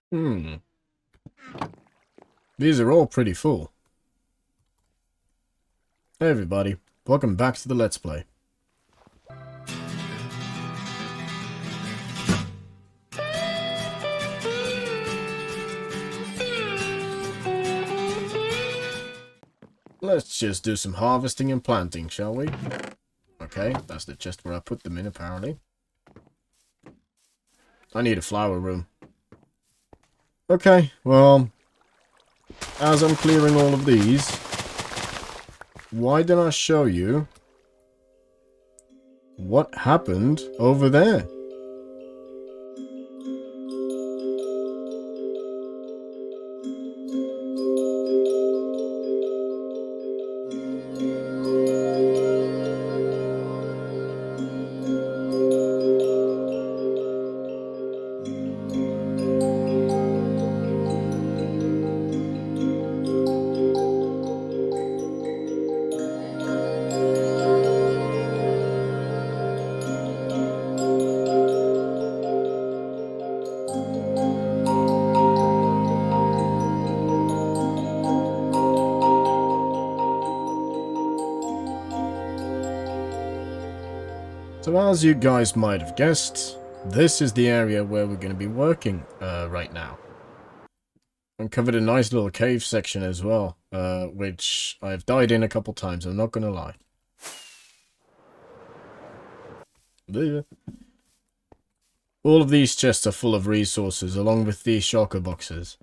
Hmm. These are all pretty full. Hey everybody, welcome back to the Let's Play. Let's just do some harvesting and planting, shall we? Okay, that's the chest where I put them in, apparently. I need a flower room. Okay, well, as I'm clearing all of these, why didn't I show you what happened over there? So as you guys might have guessed, this is the area where we're going to be working right now. Uncovered a nice little cave section as well, which I've died in a couple times, I'm not going to lie. All of these chests are full of resources, along with these shulker boxes.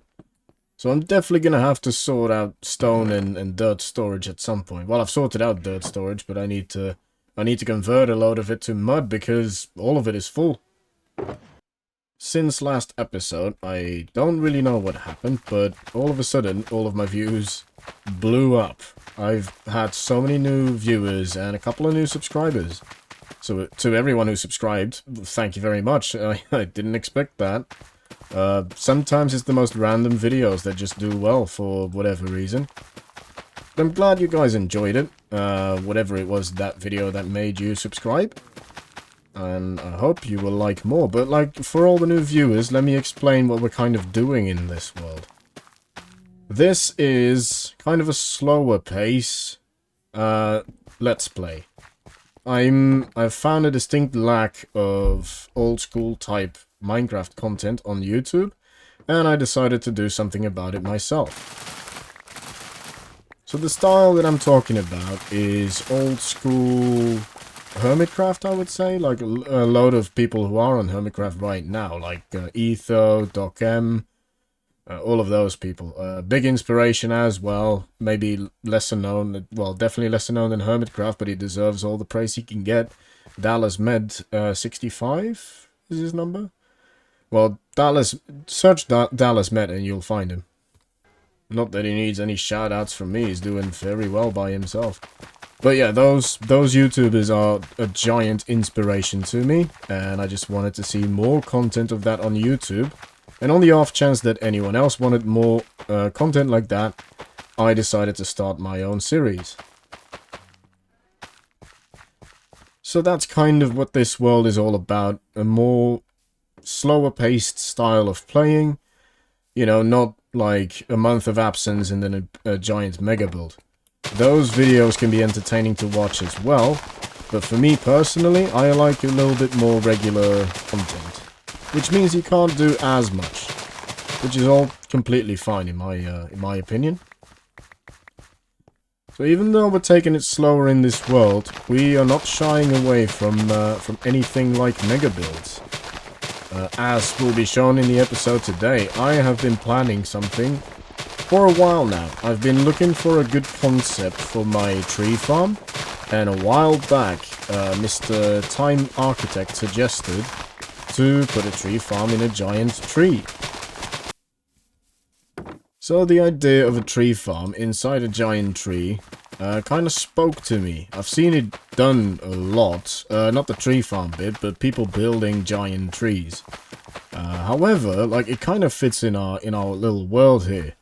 So I'm definitely going to have to sort out stone and dirt storage at some point. Well, I've sorted out dirt storage, but I need to convert a load of it to mud because all of it is full. Since last episode, I don't really know what happened, but all of a sudden, all of my views blew up. I've had so many new viewers and a couple of new subscribers. So to everyone who subscribed, thank you very much. I didn't expect that. Sometimes it's the most random videos that just do well for whatever reason. But I'm glad you guys enjoyed it, whatever it was that video that made you subscribe. And I hope you will like more. But like, for all the new viewers, let me explain what we're kind of doing in this world. This is kind of a slower pace, Let's Play. I've found a distinct lack of old school type Minecraft content on YouTube, and I decided to do something about it myself. So the style that I'm talking about is old school Hermitcraft, I would say, like a load of people who are on Hermitcraft right now, like Etho, DocM, all of those people. Big inspiration as well, maybe lesser known, well, definitely lesser known than Hermitcraft, but he deserves all the praise he can get. Dallas Med 65 is his number. Well, search Dallas Met and you'll find him. Not that he needs any shoutouts from me, he's doing very well by himself. But yeah, those YouTubers are a giant inspiration to me, and I just wanted to see more content of that on YouTube. And on the off chance that anyone else wanted more content like that, I decided to start my own series. So that's kind of what this world is all about, a more slower paced style of playing. You know, not like a month of absence and then a giant mega build. Those videos can be entertaining to watch as well, but for me personally, I like a little bit more regular content. Which means you can't do as much, which is all completely fine in my opinion. So even though we're taking it slower in this world, we are not shying away from anything like mega builds. As will be shown in the episode today, I have been planning something for a while now. I've been looking for a good concept for my tree farm, and a while back, Mr. Time Architect suggested to put a tree farm in a giant tree. So the idea of a tree farm inside a giant tree kind of spoke to me. I've seen it done a lot, not the tree farm bit, but people building giant trees. However, like, it kind of fits in our little world here.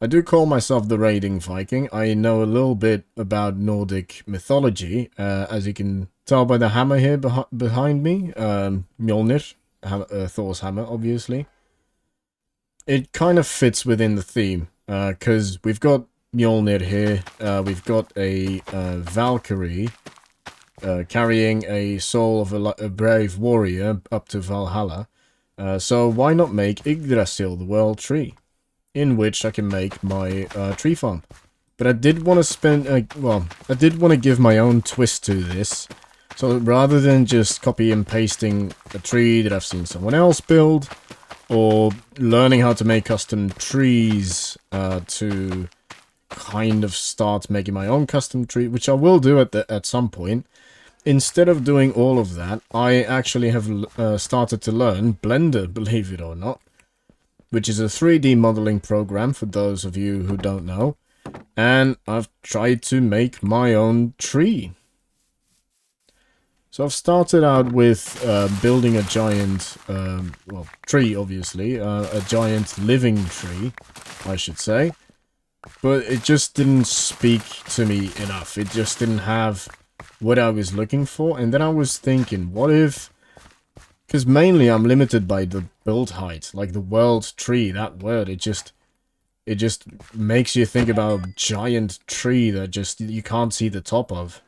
I do call myself the Raiding Viking. I know a little bit about Nordic mythology, as you can tell by the hammer here behind me. Mjolnir, Thor's hammer, obviously. it kind of fits within the theme, because we've got Mjolnir here, we've got a Valkyrie carrying a soul of a brave warrior up to Valhalla. So why not make Yggdrasil the world tree, in which I can make my tree farm. But I did want to spend, well, I did want to give my own twist to this. So rather than just copy and pasting a tree that I've seen someone else build, or learning how to make custom trees to kind of start making my own custom tree, which I will do at some point. Instead of doing all of that, I actually have started to learn Blender, believe it or not, which is a 3D modeling program for those of you who don't know. And I've tried to make my own tree. So I've started out with building a giant, well, tree, obviously. A giant living tree, I should say. But it just didn't speak to me enough. It just didn't have what I was looking for. And then I was thinking, what if... Because mainly I'm limited by the build height. Like the world tree, that word, it just makes you think about a giant tree that just you can't see the top of.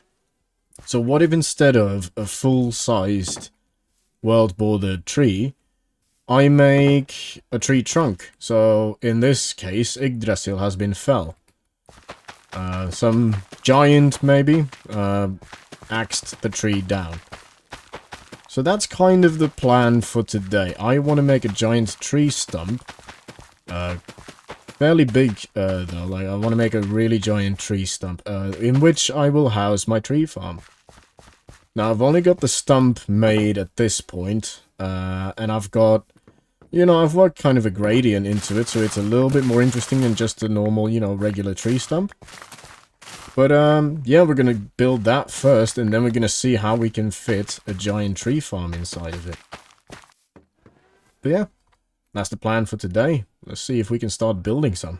So what if instead of a full-sized world-bordered tree, I make a tree trunk? So in this case, Yggdrasil has been fell. Some giant, maybe, axed the tree down. So that's kind of the plan for today. I want to make a giant tree stump. Fairly big, though. Like, I want to make a really giant tree stump, in which I will house my tree farm. Now, I've only got the stump made at this point, and I've got, you know, I've worked kind of a gradient into it, so it's a little bit more interesting than just a normal, you know, regular tree stump. But, yeah, we're gonna build that first, and then we're gonna see how we can fit a giant tree farm inside of it. But yeah, that's the plan for today. Let's see if we can start building some.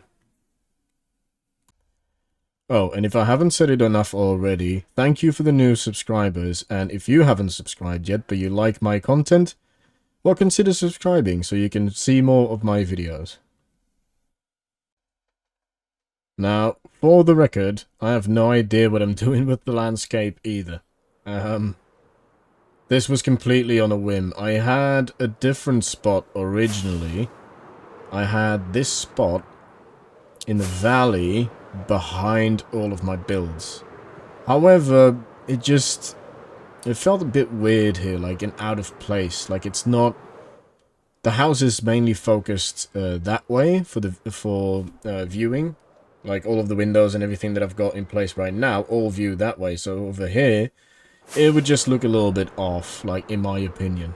Oh, and if I haven't said it enough already, thank you for the new subscribers, and if you haven't subscribed yet, but you like my content, well, consider subscribing so you can see more of my videos. Now, for the record, I have no idea what I'm doing with the landscape either. This was completely on a whim. I had a different spot originally. I had this spot in the valley behind all of my builds. However, it felt a bit weird here, like an out of place. Like it's not... The house is mainly focused that way for viewing. Like all of the windows and everything that I've got in place right now all view that way. So over here, it would just look a little bit off, like in my opinion.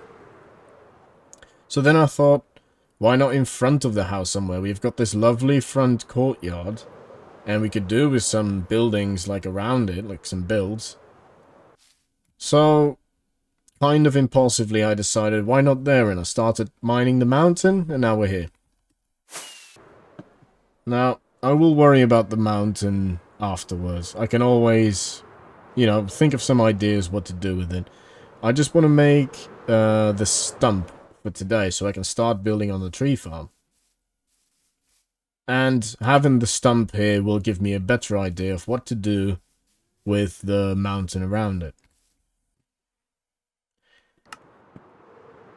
So then I thought, why not in front of the house somewhere? We've got this lovely front courtyard. And we could do with some buildings like around it, like some builds. So, kind of impulsively I decided, why not there? And I started mining the mountain, and now we're here. Now, I will worry about the mountain afterwards. I can always, you know, think of some ideas what to do with it. I just want to make the stump for today, so I can start building on the tree farm. And having the stump here will give me a better idea of what to do with the mountain around it.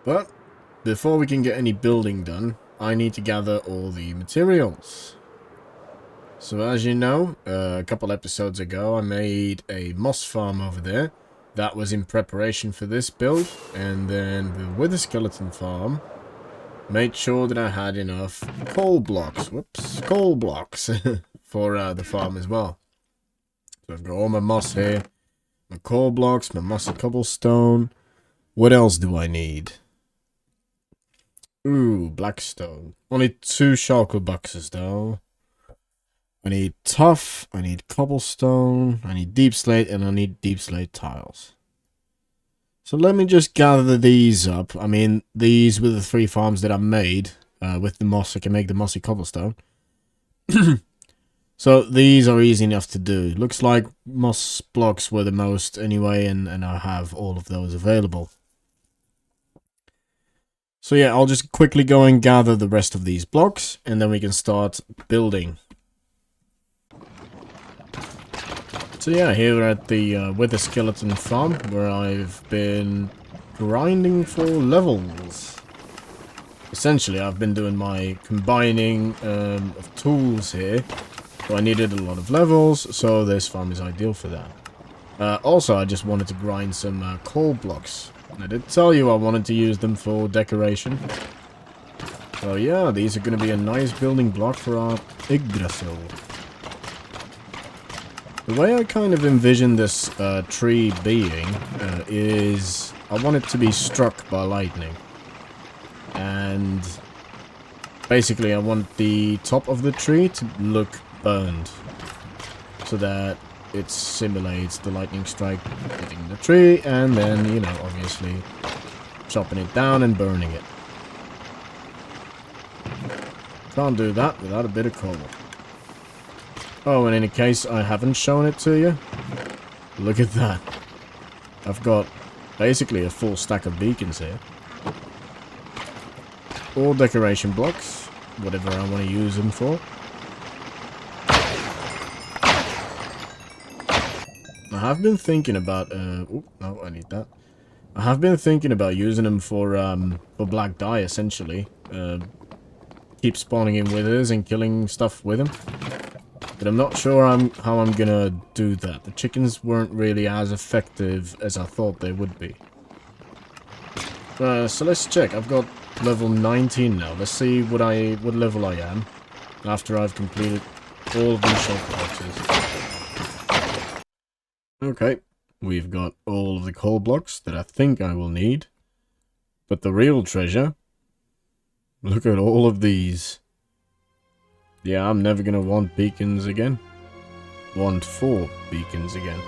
But before we can get any building done, I need to gather all the materials. So as you know, a couple episodes ago I made a moss farm over there. That was in preparation for this build. And then the wither skeleton farm... made sure that I had enough coal blocks, coal blocks for the farm as well. So I've got all my moss here, my coal blocks, my mossy cobblestone. What else do I need? Ooh, blackstone. Only 2 shulker boxes though. I need tuff, I need cobblestone, I need deep slate, and I need deep slate tiles. So let me just gather these up. I mean, these were the 3 farms that I made with the moss. I can make the mossy cobblestone. So these are easy enough to do. Looks like moss blocks were the most anyway, and I have all of those available. So So yeah, I'll just quickly go and gather the rest of these blocks, and then we can start building. So yeah, here at the Wither Skeleton farm, where I've been grinding for levels. Essentially, I've been doing my combining of tools here. So I needed a lot of levels, so this farm is ideal for that. Also, I just wanted to grind some coal blocks. I did tell you I wanted to use them for decoration. So yeah, these are going to be a nice building block for our Yggdrasil. The way I kind of envision this tree being is I want it to be struck by lightning. And basically I want the top of the tree to look burned. So that it simulates the lightning strike hitting the tree and then, you know, obviously chopping it down and burning it. Can't do that without a bit of coal. Oh, and in any case I haven't shown it to you, look at that. I've got basically a full stack of beacons here. All decoration blocks, whatever I want to use them for. I have been thinking about, oh, no, I need that. I have been thinking about using them for black dye, essentially. Keep spawning in withers and killing stuff with them. But I'm not sure how I'm gonna do that. The chickens weren't really as effective as I thought they would be. So let's check. I've got level 19 now. Let's see what level I am after I've completed all of these shulker boxes. Okay, we've got all of the coal blocks that I think I will need. But the real treasure, look at all of these. Yeah, I'm never gonna want beacons again. Want 4 beacons again.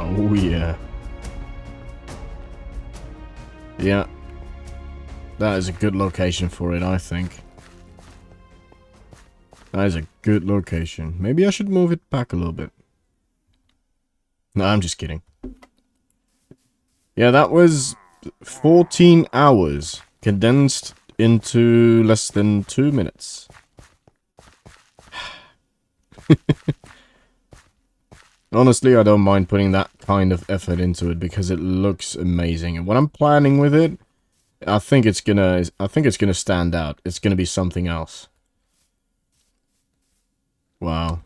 Oh, yeah. Yeah. That is a good location for it, I think. That is a good location. Maybe I should move it back a little bit. No, I'm just kidding. Yeah, that was 14 hours condensed into less than 2 minutes. Honestly, I don't mind putting that kind of effort into it because it looks amazing. And what I'm planning with it, I think it's gonna stand out. It's gonna be something else. Wow.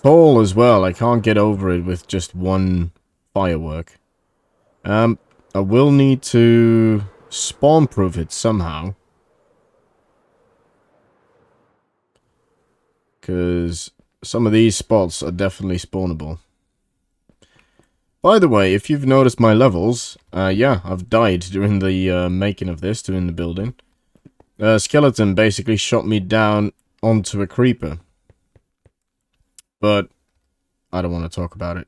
Tall as well. I can't get over it with just one firework. I will need to spawn-proof it somehow. Because some of these spots are definitely spawnable. By the way, if you've noticed my levels, yeah, I've died during the making of this, during the building. A skeleton basically shot me down onto a creeper. But I don't want to talk about it.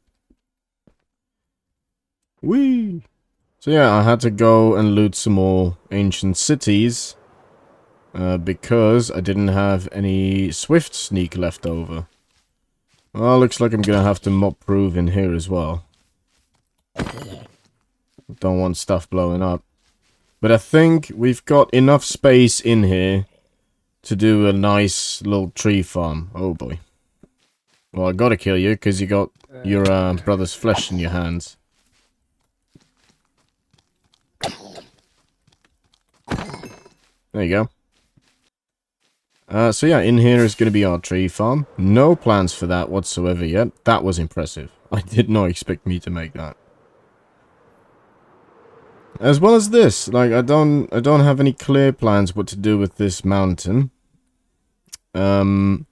Whee! So yeah, I had to go and loot some more ancient cities. Because I didn't have any swift sneak left over. Well, looks like I'm gonna have to mob-proof in here as well. Don't want stuff blowing up. But I think we've got enough space in here to do a nice little tree farm. Oh boy. Well, I gotta kill you because you got your brother's flesh in your hands. There you go. So yeah, in here is going to be our tree farm. No plans for that whatsoever yet. That was impressive. I did not expect me to make that. As well as this, like I don't have any clear plans what to do with this mountain. So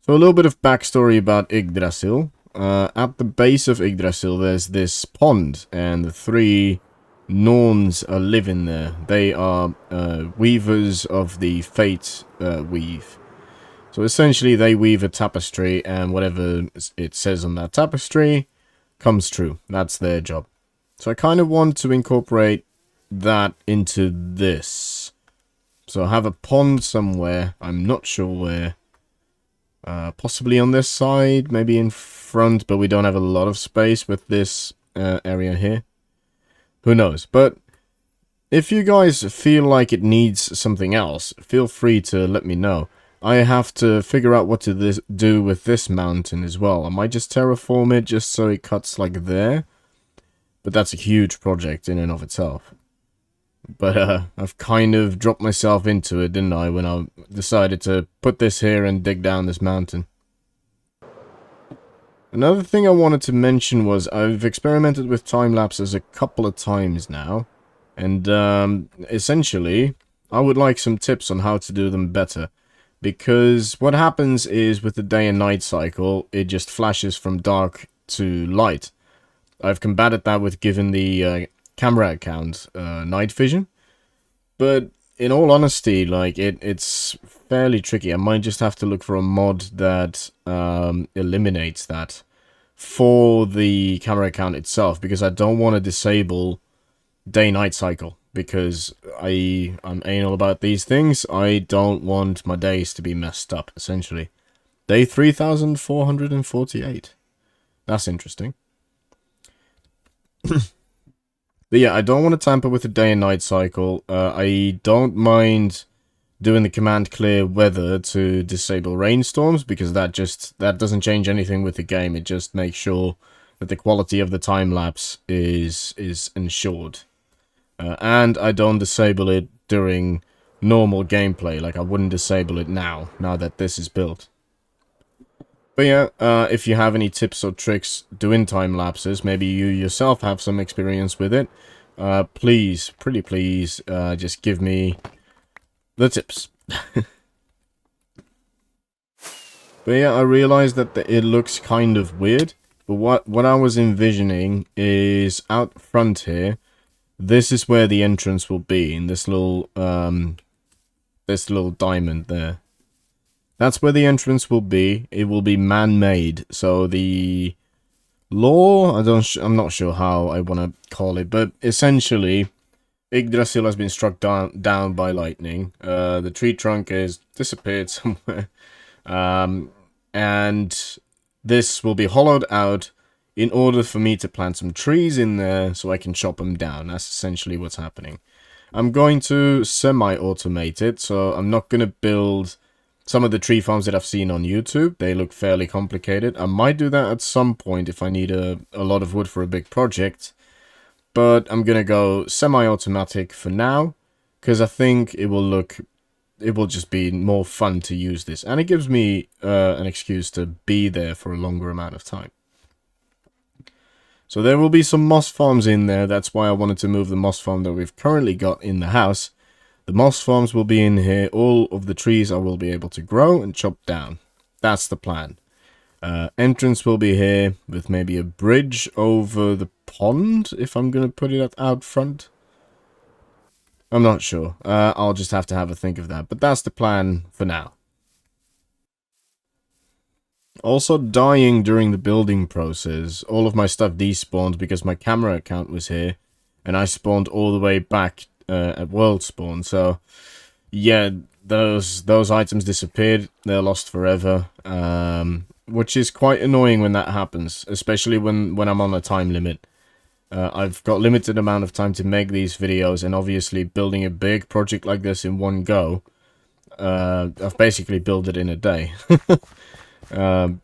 a little bit of backstory about Yggdrasil. At the base of Yggdrasil, there's this pond, and the three Norns are living there. They are weavers of the Fate weave. So essentially, they weave a tapestry, and whatever it says on that tapestry comes true. That's their job. So I kind of want to incorporate that into this. So I have a pond somewhere. I'm not sure where. Possibly on this side, maybe in front, but we don't have a lot of space with this area here. Who knows? But if you guys feel like it needs something else, feel free to let me know. I have to figure out what to do with this mountain as well. I might just terraform it just so it cuts like there. But that's a huge project in and of itself. But I've kind of dropped myself into it, didn't I, when I decided to put this here and dig down this mountain. Another thing I wanted to mention was I've experimented with time-lapses a couple of times now. And essentially, I would like some tips on how to do them better. Because what happens is with the day and night cycle, it just flashes from dark to light. I've combated that with giving the camera account night vision. But in all honesty, like it's fairly tricky. I might just have to look for a mod that eliminates that for the camera account itself, because I don't want to disable day-night cycle, because I'm anal about these things. I don't want my days to be messed up, essentially. Day 3448. That's interesting. But yeah, I don't want to tamper with the day and night cycle. I don't mind doing the command clear weather to disable rainstorms, because that doesn't change anything with the game. It just makes sure that the quality of the time lapse is ensured. And I don't disable it during normal gameplay. Like I wouldn't disable it now that this is built. But yeah, if you have any tips or tricks doing time lapses, maybe you yourself have some experience with it, please, pretty please, just give me the tips. But yeah, I realized that it looks kind of weird, but what I was envisioning is out front here, this is where the entrance will be, in this little diamond there. That's where the entrance will be. It will be man-made. So the law, I'm not sure how I want to call it, but essentially, Yggdrasil has been struck down by lightning. The tree trunk has disappeared somewhere. And this will be hollowed out in order for me to plant some trees in there so I can chop them down. That's essentially what's happening. I'm going to semi-automate it, so I'm not going to build Some of the tree farms that I've seen on YouTube, they look fairly complicated. I might do that at some point if I need a lot of wood for a big project. But I'm gonna go semi-automatic for now, because I think it will just be more fun to use this. And it gives me an excuse to be there for a longer amount of time. So there will be some moss farms in there. That's why I wanted to move the moss farm that we've currently got in the house. The moss farms will be in here. All of the trees I will be able to grow and chop down. That's the plan. Entrance will be here with maybe a bridge over the pond, if I'm going to put it out front. I'm not sure. I'll just have to have a think of that. But that's the plan for now. Also dying during the building process. All of my stuff despawned because my camera account was here. And I spawned all the way back at world spawn. So, yeah, those items disappeared. They're lost forever. Which is quite annoying when that happens. Especially when I'm on a time limit. I've got limited amount of time to make these videos. And obviously building a big project like this in one go. I've basically built it in a day.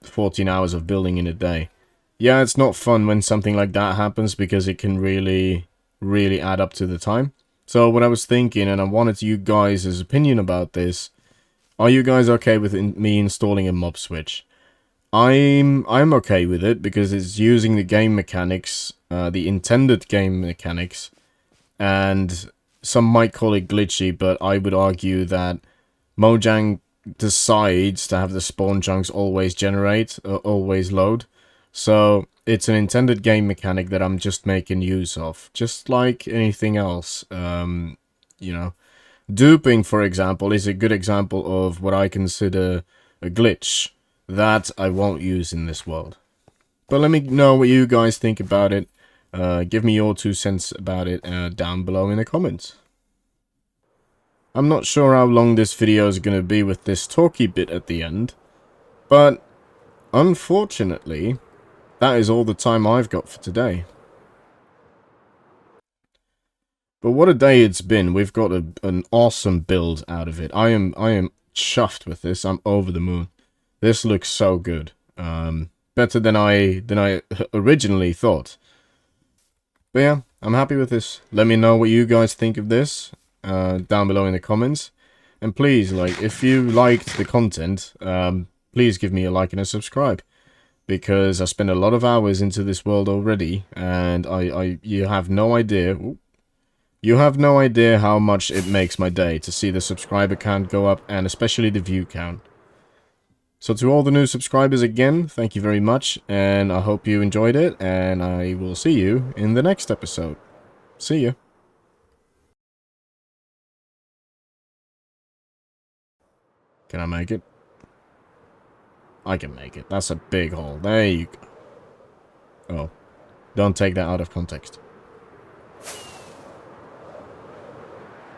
14 hours of building in a day. Yeah, it's not fun when something like that happens because it can really add up to the time. So what I was thinking, and I wanted you guys' opinion about this, are you guys okay with me installing a mob switch? I'm okay with it because it's using the game mechanics, the intended game mechanics, and some might call it glitchy, but I would argue that Mojang decides to have the spawn chunks always generate, always load. So it's an intended game mechanic that I'm just making use of. Just like anything else. You know, duping, for example, is a good example of what I consider a glitch that I won't use in this world. But let me know what you guys think about it. Give me your 2 cents about it down below in the comments. I'm not sure how long this video is going to be with this talky bit at the end, but unfortunately, that is all the time I've got for today. But what a day it's been. We've got an awesome build out of it. I am chuffed with this. I'm over the moon. This looks so good. Better than I originally thought. But yeah, I'm happy with this. Let me know what you guys think of this. Down below in the comments, and please, like, if you liked the content, please give me a like and a subscribe, because I spent a lot of hours into this world already, and you have no idea, how much it makes my day to see the subscriber count go up, and especially the view count. So to all the new subscribers again, thank you very much, and I hope you enjoyed it, and I will see you in the next episode. See ya. Can I make it? I can make it. That's a big hole. There you go. Oh. Don't take that out of context.